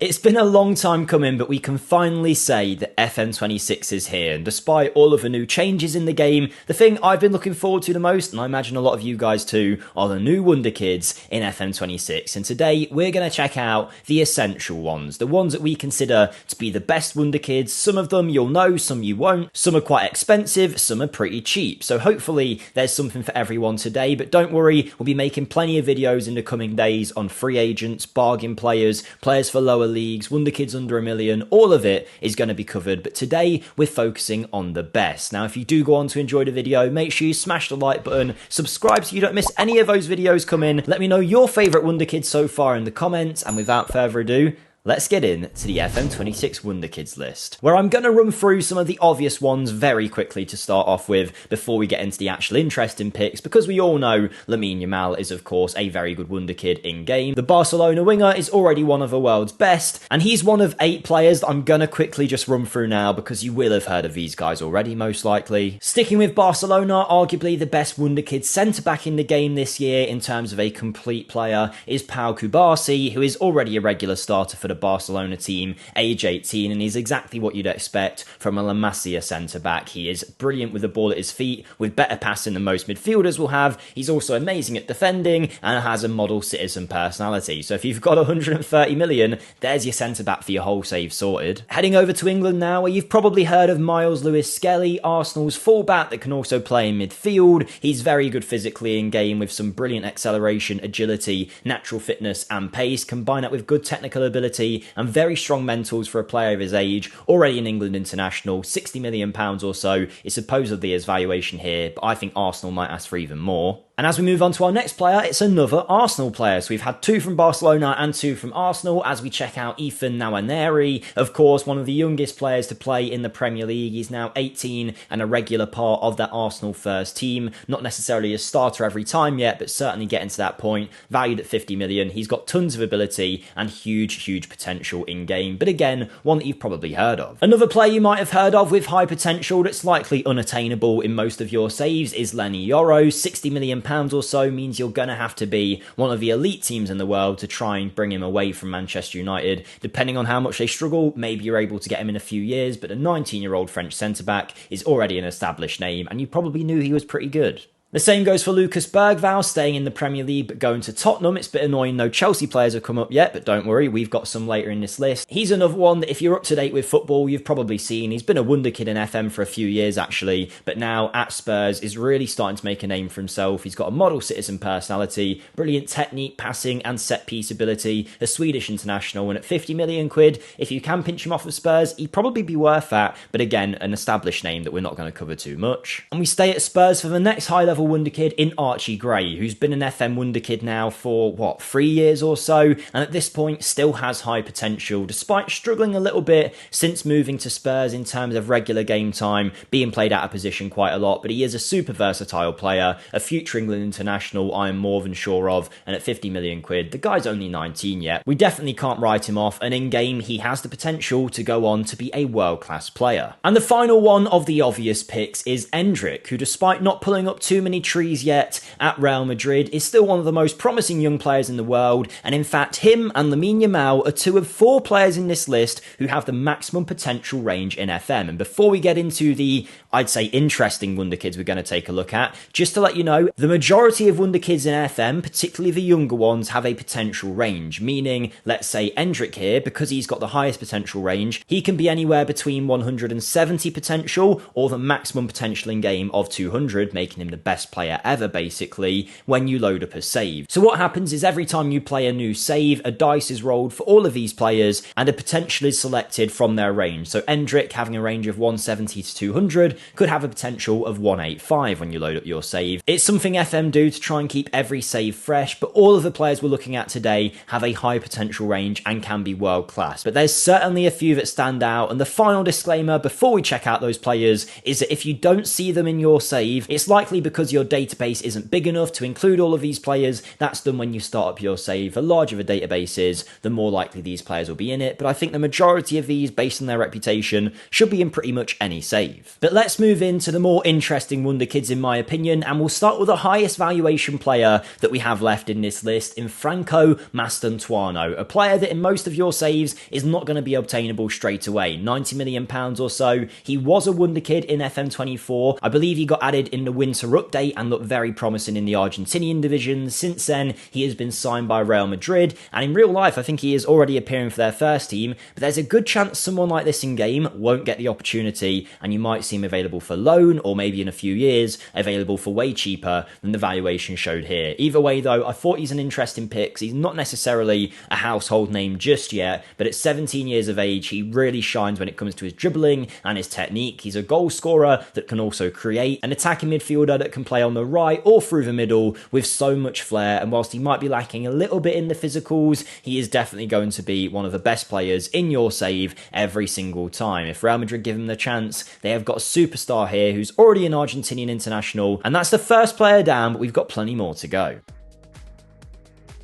It's been a long time coming, but we can finally say that FM26 is here, and despite all of the new changes in the game, the thing I've been looking forward to the most, and I imagine a lot of you guys too, are the new Wonderkids in FM26, and today we're going to check out the essential ones, the ones that we consider to be the best Wonderkids. Some of them you'll know, some you won't, some are quite expensive, some are pretty cheap, so hopefully there's something for everyone today, but don't worry, we'll be making plenty of videos in the coming days on free agents, bargain players, players for lower leagues, Wonderkids under $1 million, all of it is going to be covered, but today we're focusing on the best. Now, if you do go on to enjoy the video, make sure you smash the like button, subscribe so you don't miss any of those videos coming. Let me know your favourite Wonderkids so far in the comments, and without further ado, let's get into the FM26 Wonderkids list, where I'm going to run through some of the obvious ones very quickly to start off with before we get into the actual interesting picks, because we all know Lamine Yamal is of course a very good Wonderkid in-game. The Barcelona winger is already one of the world's best, and he's one of 8 players that I'm going to quickly just run through now because you will have heard of these guys already most likely. Sticking with Barcelona, arguably the best Wonderkid centre-back in the game this year in terms of a complete player is Pau Kubasi, who is already a regular starter for the Barcelona team, age 18, and he's exactly what you'd expect from a La Masia centre-back. He is brilliant with the ball at his feet, with better passing than most midfielders will have. He's also amazing at defending and has a model citizen personality. So if you've got 130 million, there's your centre-back for your whole save sorted. Heading over to England now, where you've probably heard of Miles Lewis-Skelly, Arsenal's fullback that can also play in midfield. He's very good physically in game with some brilliant acceleration, agility, natural fitness and pace. Combine that with good technical ability and very strong mentals for a player of his age, already an England international. £60 million or so is supposedly his valuation here, but I think Arsenal might ask for even more. And as we move on to our next player, it's another Arsenal player. So we've had 2 from Barcelona and 2 from Arsenal as we check out Ethan Nwaneri. Of course, one of the youngest players to play in the Premier League. He's now 18 and a regular part of that Arsenal first team. Not necessarily a starter every time yet, but certainly getting to that point. Valued at 50 million. He's got tons of ability and huge potential in game. But again, one that you've probably heard of. Another player you might have heard of with high potential that's likely unattainable in most of your saves is Lenny Yoro. £60 million or so means you're going to have to be one of the elite teams in the world to try and bring him away from Manchester United. Depending on how much they struggle, maybe you're able to get him in a few years, but a 19-year-old French centre-back is already an established name, and you probably knew he was pretty good. The same goes for Lucas Bergvall, staying in the Premier League but going to Tottenham. It's a bit annoying no Chelsea players have come up yet, but don't worry, we've got some later in this list. He's another one that if you're up to date with football, you've probably seen. He's been a Wonderkid in FM for a few years actually, but now at Spurs is really starting to make a name for himself. He's got a model citizen personality, brilliant technique, passing and set piece ability, a Swedish international, and at 50 million quid, if you can pinch him off of Spurs, he'd probably be worth that, but again, an established name that we're not going to cover too much. And we stay at Spurs for the next high-level Wonderkid in Archie Gray, who's been an FM Wonderkid now for, 3 years or so, and at this point still has high potential, despite struggling a little bit since moving to Spurs in terms of regular game time, being played out of position quite a lot, but he is a super versatile player, a future England international I am more than sure of, and at 50 million quid, the guy's only 19 yet. We definitely can't write him off, and in game he has the potential to go on to be a world-class player. And the final one of the obvious picks is Endrick, who despite not pulling up too many trees yet at Real Madrid is still one of the most promising young players in the world, and in fact him and Lamine Yamal are 2 of 4 players in this list who have the maximum potential range in FM. And before we get into the, I'd say, interesting Wonderkids we're going to take a look at, just to let you know, the majority of Wonderkids in FM, particularly the younger ones, have a potential range, meaning, let's say Endrick here, because he's got the highest potential range, he can be anywhere between 170 potential or the maximum potential in game of 200, making him the best player ever basically when you load up a save. So what happens is every time you play a new save, a dice is rolled for all of these players and a potential is selected from their range. So Endrick, having a range of 170 to 200, could have a potential of 185 when you load up your save. It's something FM do to try and keep every save fresh, but all of the players we're looking at today have a high potential range and can be world class. But there's certainly a few that stand out, and the final disclaimer before we check out those players is that if you don't see them in your save, it's likely because because your database isn't big enough to include all of these players. That's done when you start up your save. The larger the database is, the more likely these players will be in it, but I think the majority of these, based on their reputation, should be in pretty much any save. But let's move into the more interesting Wonderkids in my opinion, and we'll start with the highest valuation player that we have left in this list, in Franco Mastantuono, a player that in most of your saves is not going to be obtainable straight away. £90 million or so. He was a Wonderkid in FM24. I believe he got added in the winter update and looked very promising in the Argentinian division. Since then, he has been signed by Real Madrid, and in real life, I think he is already appearing for their first team, but there's a good chance someone like this in game won't get the opportunity, and you might see him available for loan, or maybe in a few years, available for way cheaper than the valuation showed here. Either way though, I thought he's an interesting pick. He's not necessarily a household name just yet, but at 17 years of age, he really shines when it comes to his dribbling and his technique. He's a goal scorer that can also create, an attacking midfielder that can play on the right or through the middle with so much flair, and whilst he might be lacking a little bit in the physicals, he is definitely going to be one of the best players in your save every single time. If Real Madrid give him the chance, they have got a superstar here who's already an Argentinian international, and that's the first player down, but we've got plenty more to go.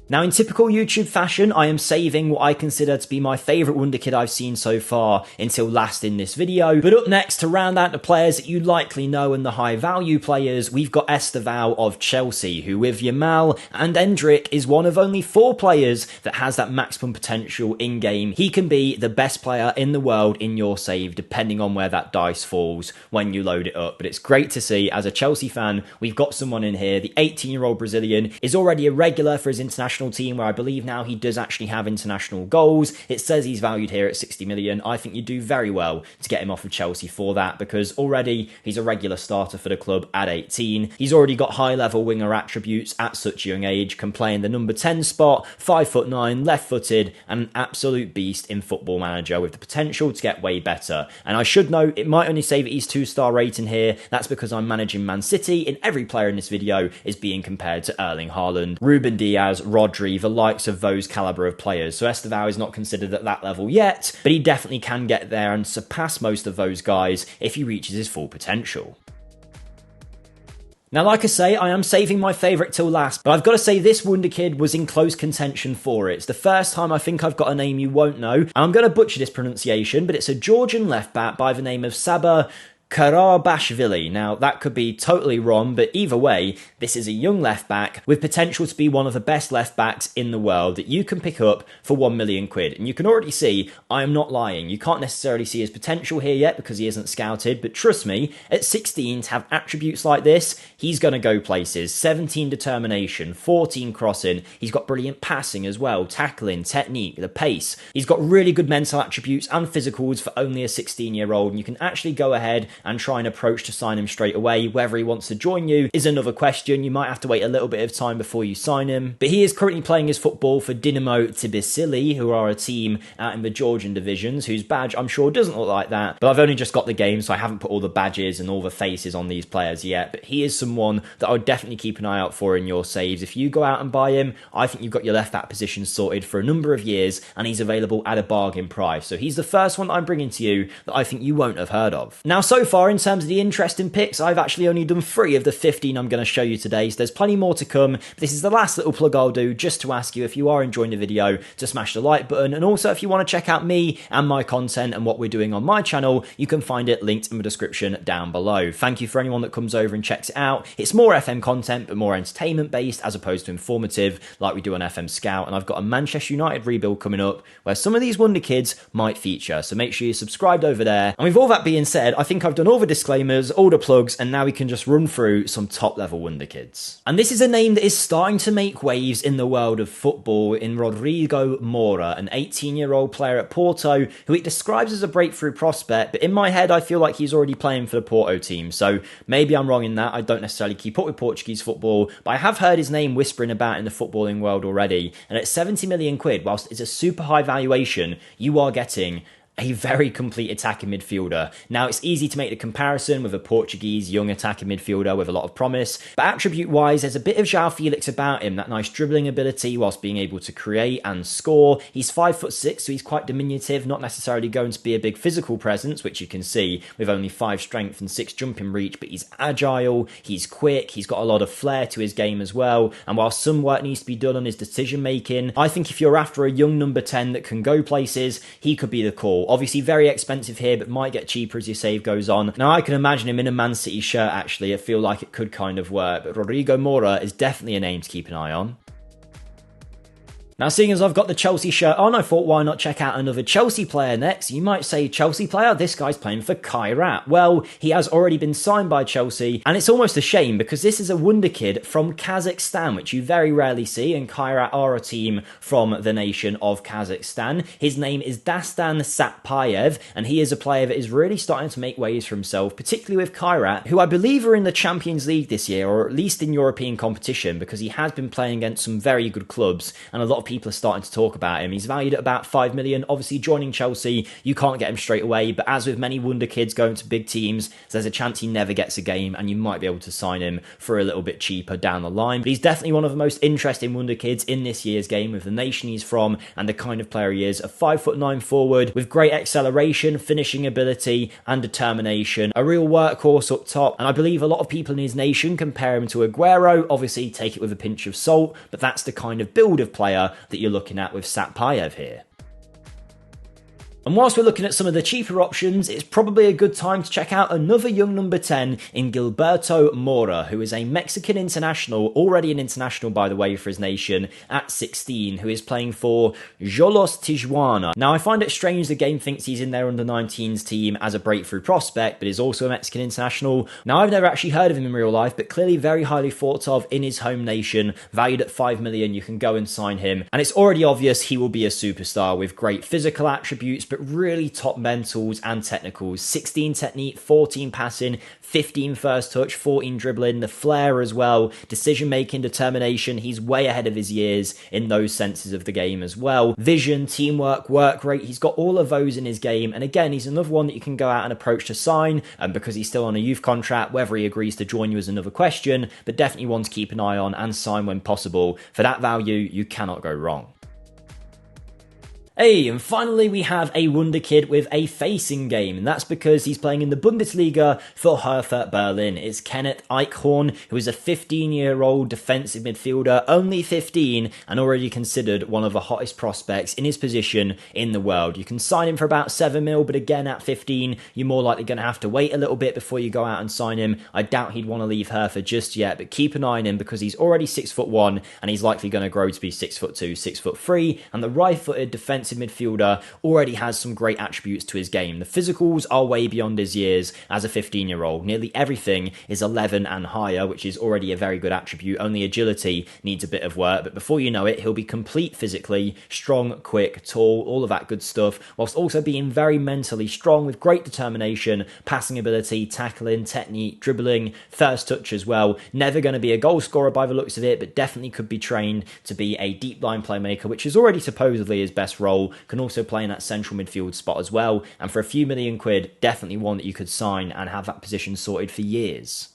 Now, in typical YouTube fashion, I am saving what I consider to be my favourite Wonderkid I've seen so far until last in this video. But up next, to round out the players that you likely know and the high value players, we've got Estevao of Chelsea, who with Yamal and Endrick is one of only 4 players that has that maximum potential in-game. He can be the best player in the world in your save, depending on where that dice falls when you load it up. But it's great to see, as a Chelsea fan, we've got someone in here. The 18-year-old Brazilian is already a regular for his international team, where I believe now he does actually have international goals. It says he's valued here at 60 million. I think you do very well to get him off of Chelsea for that, because already he's a regular starter for the club at 18. He's already got high-level winger attributes at such a young age, can play in the number 10 spot, 5'9", left-footed, and an absolute beast in Football Manager with the potential to get way better. And I should note, it might only say that he's 2-star rating here. That's because I'm managing Man City, and every player in this video is being compared to Erling Haaland, Ruben Diaz, Rodri, the likes of those calibre of players. So Estevao is not considered at that level yet, but he definitely can get there and surpass most of those guys if he reaches his full potential. Now, like I say, I am saving my favourite till last, but I've got to say this Wonderkid was in close contention for it. It's the first time I think I've got a name you won't know, and I'm going to butcher this pronunciation, but it's a Georgian left-back by the name of Saba Kharebashvili. Now, that could be totally wrong, but either way, this is a young left-back with potential to be one of the best left-backs in the world that you can pick up for £1 million. And you can already see, I am not lying. You can't necessarily see his potential here yet because he isn't scouted, but trust me, at 16, to have attributes like this, he's going to go places. 17 determination, 14 crossing. He's got brilliant passing as well, tackling, technique, the pace. He's got really good mental attributes and physicals for only a 16-year-old, and you can actually go ahead and try and approach to sign him straight away. Whether he wants to join you is another question. You might have to wait a little bit of time before you sign him. But he is currently playing his football for Dinamo Tbilisi, who are a team out in the Georgian divisions, whose badge I'm sure doesn't look like that. But I've only just got the game, so I haven't put all the badges and all the faces on these players yet. But he is someone that I would definitely keep an eye out for in your saves. If you go out and buy him, I think you've got your left back position sorted for a number of years, and he's available at a bargain price. So he's the first one that I'm bringing to you that I think you won't have heard of. Now, so far, in terms of the interesting picks, I've actually only done 3 of the 15 I'm going to show you today, so there's plenty more to come. But this is the last little plug I'll do, just to ask you, if you are enjoying the video, to smash the like button, and also if you want to check out me and my content and what we're doing on my channel, you can find it linked in the description down below. Thank you for anyone that comes over and checks it out. It's more FM content, but more entertainment based as opposed to informative, like we do on FMSCOUT, and I've got a Manchester United rebuild coming up where some of these Wonderkids might feature, so make sure you're subscribed over there. And with all that being said, I think I've done all the disclaimers, all the plugs, and now we can just run through some top level Wonderkids. And this is a name that is starting to make waves in the world of football, in Rodrigo Moura, an 18-year-old player at Porto, who it describes as a breakthrough prospect, but in my head I feel like he's already playing for the Porto team, so maybe I'm wrong in that. I don't necessarily keep up with Portuguese football, but I have heard his name whispering about in the footballing world already, and at 70 million quid, whilst it's a super high valuation, you are getting a very complete attacking midfielder. Now, it's easy to make the comparison with a Portuguese young attacking midfielder with a lot of promise, but attribute-wise, there's a bit of João Felix about him, that nice dribbling ability whilst being able to create and score. He's 5'6", so he's quite diminutive, not necessarily going to be a big physical presence, which you can see with only 5 strength and 6 jumping reach, but he's agile, he's quick, he's got a lot of flair to his game as well, and while some work needs to be done on his decision making, I think if you're after a young number 10 that can go places, he could be the call. Obviously very expensive here, but might get cheaper as your save goes on. Now I can imagine him in a Man City shirt actually. I feel like it could kind of work, but Rodrigo Moura is definitely a name to keep an eye on. Now, seeing as I've got the Chelsea shirt on, I thought why not check out another Chelsea player next. You might say, Chelsea player? This guy's playing for Kairat. Well, he has already been signed by Chelsea, and it's almost a shame because this is a wonder kid from Kazakhstan, which you very rarely see, and Kairat are a team from the nation of Kazakhstan. His name is Dastan Satpayev, and he is a player that is really starting to make waves for himself, particularly with Kairat, who I believe are in the Champions League this year, or at least in European competition, because he has been playing against some very good clubs, and a lot of people are starting to talk about him. He's valued at about 5 million. Obviously, joining Chelsea, you can't get him straight away, but as with many wonder kids going to big teams, there's a chance he never gets a game, and you might be able to sign him for a little bit cheaper down the line. But he's definitely one of the most interesting wonder kids in this year's game, with the nation he's from and the kind of player he is. A 5'9" forward with great acceleration, finishing ability, and determination. A real workhorse up top, and I believe a lot of people in his nation compare him to Aguero. Obviously, take it with a pinch of salt, but that's the kind of build of player that you're looking at with Satpayev here. And whilst we're looking at some of the cheaper options, it's probably a good time to check out another young number 10 in Gilberto Mora, who is a Mexican international, already an international by the way for his nation, at 16, who is playing for Xolos Tijuana. Now I find it strange the game thinks he's in their under-19s team as a breakthrough prospect, but is also a Mexican international. Now I've never actually heard of him in real life, but clearly very highly thought of in his home nation, valued at 5 million, you can go and sign him. And it's already obvious he will be a superstar with great physical attributes, but really top mentals and technicals. 16 technique, 14 passing, 15 first touch, 14 dribbling, the flair as well, decision making, determination. He's way ahead of his years in those senses of the game as well. Vision, teamwork, work rate, he's got all of those in his game. And again, he's another one that you can go out and approach to sign, and because he's still on a youth contract, whether he agrees to join you is another question, but definitely one to keep an eye on and sign when possible. For that value, you cannot go wrong. Hey, and finally we have a wonder kid with a facing game, and that's because he's playing in the Bundesliga for Hertha Berlin. It's Kennet Eichhorn, who is a 15-year-old defensive midfielder, only 15, and already considered one of the hottest prospects in his position in the world. You can sign him for about 7 mil, but again at 15, you're more likely going to have to wait a little bit before you go out and sign him. I doubt he'd want to leave Hertha just yet, but keep an eye on him because he's already 6'1", and he's likely going to grow to be 6'2", 6'3", and the right-footed defensive midfielder already has some great attributes to his game. The physicals are way beyond his years as a 15-year-old. Nearly everything is 11 and higher, which is already a very good attribute. Only agility needs a bit of work, but before you know it, he'll be complete physically, strong, quick, tall, all of that good stuff, whilst also being very mentally strong with great determination, passing ability, tackling, technique, dribbling, first touch as well. Never going to be a goal scorer by the looks of it, but definitely could be trained to be a deep line playmaker, which is already supposedly his best role. Can also play in that central midfield spot as well, and for a few million quid, definitely one that you could sign and have that position sorted for years.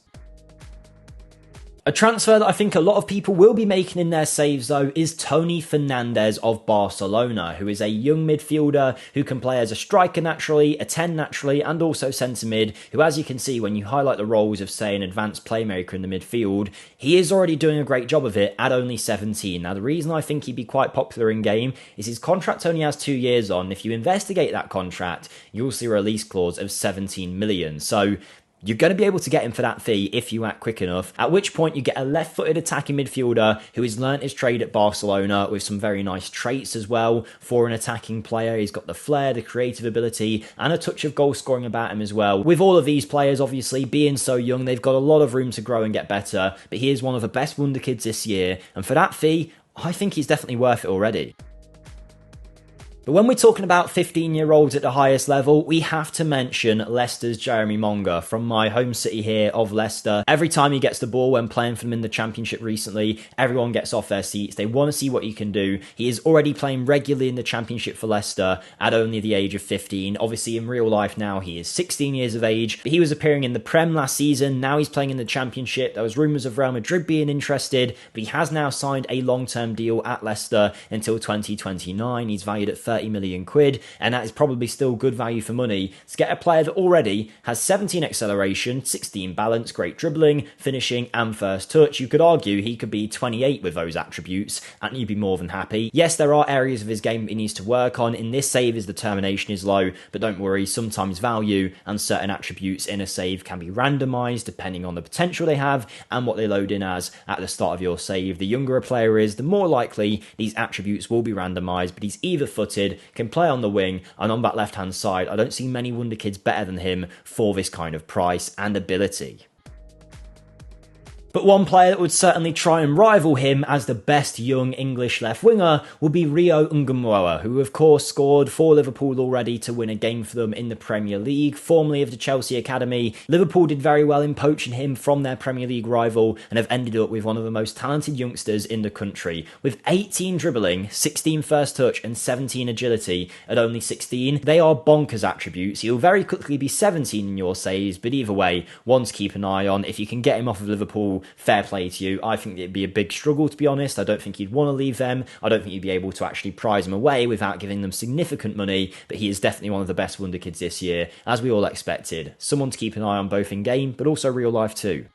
A transfer that I think a lot of people will be making in their saves though is Tony Fernandes of Barcelona, who is a young midfielder who can play as a striker naturally, a 10 naturally, and also centre mid, who as you can see when you highlight the roles of say an advanced playmaker in the midfield, he is already doing a great job of it at only 17. Now the reason I think he'd be quite popular in game is his contract only has 2 years on. If you investigate that contract, you'll see a release clause of 17 million. So you're going to be able to get him for that fee if you act quick enough, at which point you get a left-footed attacking midfielder who has learnt his trade at Barcelona with some very nice traits as well for an attacking player. He's got the flair, the creative ability, and a touch of goal scoring about him as well. With all of these players obviously being so young, they've got a lot of room to grow and get better, but he is one of the best wonder kids this year, and for that fee, I think he's definitely worth it already. But when we're talking about 15-year-olds at the highest level, we have to mention Leicester's Jeremy Monga from my home city here of Leicester. Every time he gets the ball when playing for them in the Championship recently, everyone gets off their seats. They want to see what he can do. He is already playing regularly in the Championship for Leicester at only the age of 15. Obviously, in real life now, he is 16 years of age. But he was appearing in the Prem last season. Now he's playing in the Championship. There was rumours of Real Madrid being interested, but he has now signed a long-term deal at Leicester until 2029. He's valued at 30 million quid, and that is probably still good value for money to get a player that already has 17 acceleration, 16 balance, great dribbling, finishing and first touch. You could argue he could be 28 with those attributes and you'd be more than happy. Yes, there are areas of his game he needs to work on. In this save, his determination is low, but don't worry, sometimes value and certain attributes in a save can be randomised depending on the potential they have and what they load in as at the start of your save. The younger a player is, the more likely these attributes will be randomised, but he's either footed, can play on the wing, and on that left hand side I don't see many Wonderkids better than him for this kind of price and ability. But one player that would certainly try and rival him as the best young English left winger would be Rio Ngumoa, who of course scored for Liverpool already to win a game for them in the Premier League, formerly of the Chelsea Academy. Liverpool did very well in poaching him from their Premier League rival and have ended up with one of the most talented youngsters in the country. With 18 dribbling, 16 first touch and 17 agility at only 16, they are bonkers attributes. He'll very quickly be 17 in your saves, but either way, one to keep an eye on. If you can get him off of Liverpool, fair play to you. I think it'd be a big struggle, to be honest. I don't think you'd want to leave them. I don't think you'd be able to actually prize him away without giving them significant money, but he is definitely one of the best Wonderkids this year, as we all expected. Someone to keep an eye on both in game, but also real life too.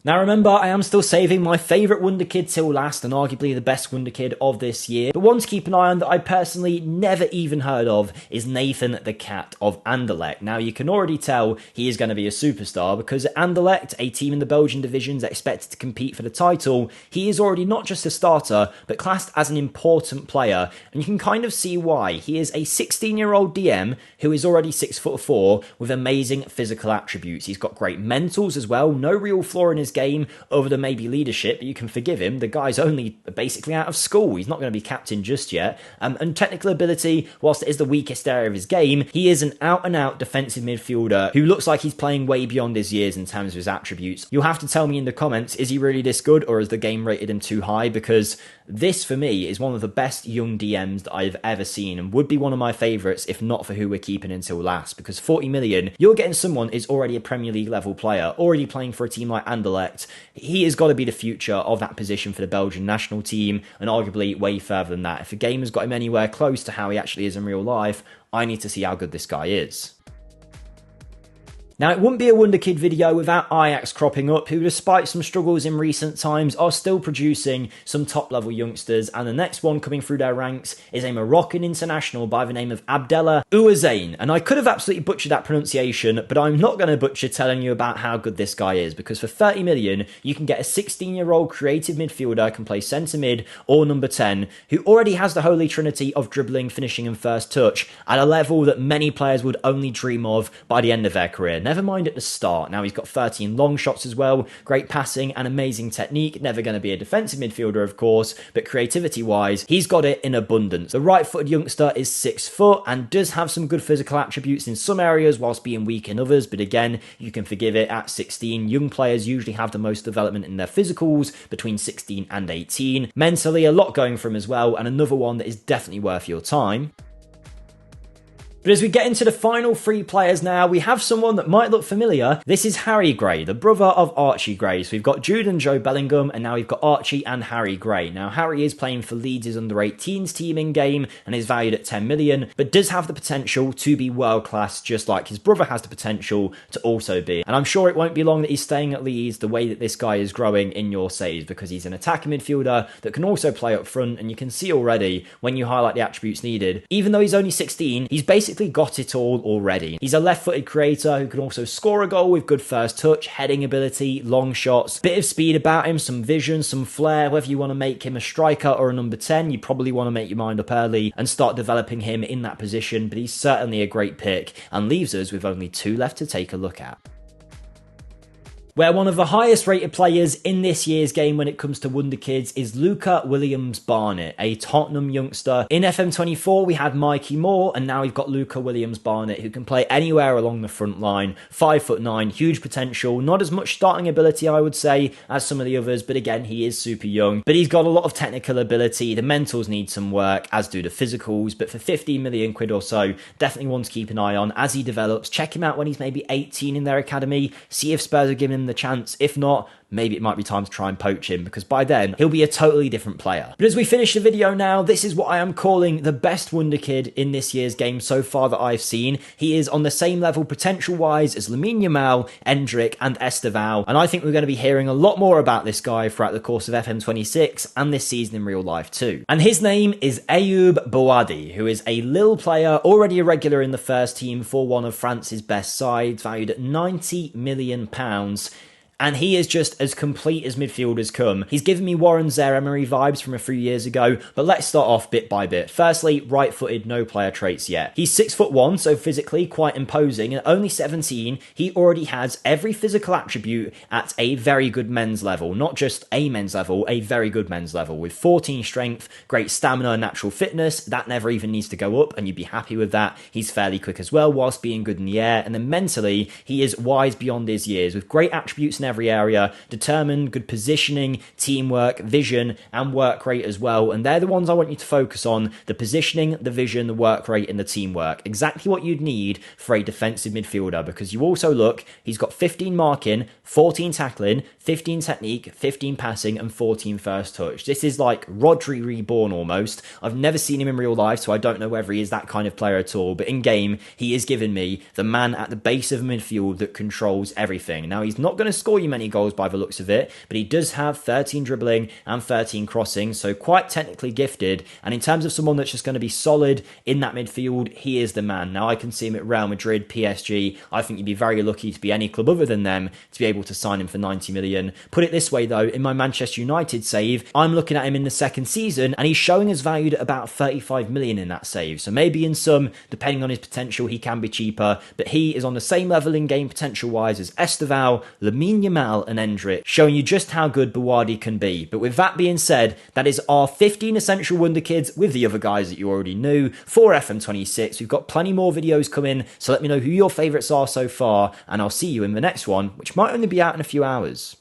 Now remember, I am still saving my favourite Wonderkid till last, and arguably the best Wonderkid of this year. But one to keep an eye on that I personally never even heard of is Nathan the Cat of Anderlecht. Now you can already tell he is going to be a superstar, because at Anderlecht, a team in the Belgian divisions expected to compete for the title, he is already not just a starter, but classed as an important player, and you can kind of see why. He is a 16-year-old DM who is already 6'4" with amazing physical attributes. He's got great mentals as well, no real flaw in his game other than maybe leadership, but you can forgive him. The guy's only basically out of school. He's not going to be captain just yet. And technical ability, whilst it is the weakest area of his game, he is an out-and-out defensive midfielder who looks like he's playing way beyond his years in terms of his attributes. You'll have to tell me in the comments, is he really this good, or has the game rated him too high? Because this, for me, is one of the best young DMs that I've ever seen, and would be one of my favourites if not for who we're keeping until last. Because 40 million, you're getting someone who's already a Premier League level player, already playing for a team like Anderlecht. He has got to be the future of that position for the Belgian national team, and arguably way further than that. If the game has got him anywhere close to how he actually is in real life, I need to see how good this guy is. Now, it wouldn't be a Wonderkid video without Ajax cropping up, who, despite some struggles in recent times, are still producing some top-level youngsters, and the next one coming through their ranks is a Moroccan international by the name of Abdellah Ouazain. And I could have absolutely butchered that pronunciation, but I'm not going to butcher telling you about how good this guy is, because for 30 million, you can get a 16-year-old creative midfielder, can play centre mid or number 10, who already has the holy trinity of dribbling, finishing and first touch at a level that many players would only dream of by the end of their career. Never mind at the start. Now he's got 13 long shots as well, great passing and amazing technique. Never going to be a defensive midfielder, of course, but creativity-wise, he's got it in abundance. The right-footed youngster is 6 foot and does have some good physical attributes in some areas whilst being weak in others, but again, you can forgive it at 16. Young players usually have the most development in their physicals between 16 and 18. Mentally, a lot going for him as well, and another one that is definitely worth your time. But as we get into the final 3 players now, we have someone that might look familiar. This is Harry Gray, the brother of Archie Gray. So we've got Jude and Joe Bellingham, and now we've got Archie and Harry Gray. Now, Harry is playing for Leeds' under-18s team in-game and is valued at 10 million, but does have the potential to be world-class, just like his brother has the potential to also be. And I'm sure it won't be long that he's staying at Leeds the way that this guy is growing in your saves, because he's an attacking midfielder that can also play up front, and you can see already when you highlight the attributes needed, even though he's only 16, he's basically got it all already. He's a left-footed creator who can also score a goal with good first touch, heading ability, long shots, bit of speed about him, some vision, some flair. Whether you want to make him a striker or a number 10, you probably want to make your mind up early and start developing him in that position, but he's certainly a great pick and leaves us with only 2 left to take a look at. where one of the highest rated players in this year's game when it comes to Wonderkids is Luca Williams-Barnett, a Tottenham youngster. In FM24 we had Mikey Moore, and now we've got Luca Williams-Barnett, who can play anywhere along the front line. 5'9", huge potential, not as much starting ability I would say as some of the others, but again he is super young, but he's got a lot of technical ability. The mentals need some work, as do the physicals, but for 15 million quid or so, definitely one to keep an eye on as he develops. Check him out when he's maybe 18 in their academy, see if Spurs are giving him the chance. If not, maybe it might be time to try and poach him, because by then he'll be a totally different player. But as we finish the video now, this is what I am calling the best Wonderkid in this year's game so far that I've seen. He is on the same level potential-wise as Lamine Yamal, Endrick and Esteval, and I think we're going to be hearing a lot more about this guy throughout the course of FM26 and this season in real life too. And his name is Ayoub Bouadi, who is a Lille player, already a regular in the first team for one of France's best sides, valued at £90 million. And he is just as complete as midfielders come. He's given me Warren Zaire-Emery vibes from a few years ago, but let's start off bit by bit. Firstly, right-footed, no player traits yet. He's 6'1", so physically quite imposing, and at only 17, he already has every physical attribute at a very good men's level. Not just a men's level, a very good men's level, with 14 strength, great stamina and natural fitness. That never even needs to go up, and you'd be happy with that. He's fairly quick as well, whilst being good in the air, and then mentally, he is wise beyond his years, with great attributes in every area, determined, good positioning, teamwork, vision, and work rate as well. And they're the ones I want you to focus on: the positioning, the vision, the work rate, and the teamwork. Exactly what you'd need for a defensive midfielder, because you also look, he's got 15 marking, 14 tackling, 15 technique, 15 passing, and 14 first touch. This is like Rodri reborn almost. I've never seen him in real life, so I don't know whether he is that kind of player at all, but in game, he is giving me the man at the base of midfield that controls everything. Now, he's not going to score you many goals by the looks of it, but he does have 13 dribbling and 13 crossing, so quite technically gifted. And in terms of someone that's just going to be solid in that midfield, he is the man. Now, I can see him at Real Madrid, PSG. I think you'd be very lucky to be any club other than them to be able to sign him for 90 million. Put it this way though, in my Manchester United save, I'm looking at him in the second season, and he's showing us valued at about 35 million in that save. So maybe in some, depending on his potential, he can be cheaper, but he is on the same level in game potential wise as Esteval, Lamine Yamal and Endrick, showing you just how good Bouadi can be. But with that being said, that is our 15 essential Wonderkids with the other guys that you already knew for FM26. We've got plenty more videos coming, so let me know who your favourites are so far, and I'll see you in the next one, which might only be out in a few hours.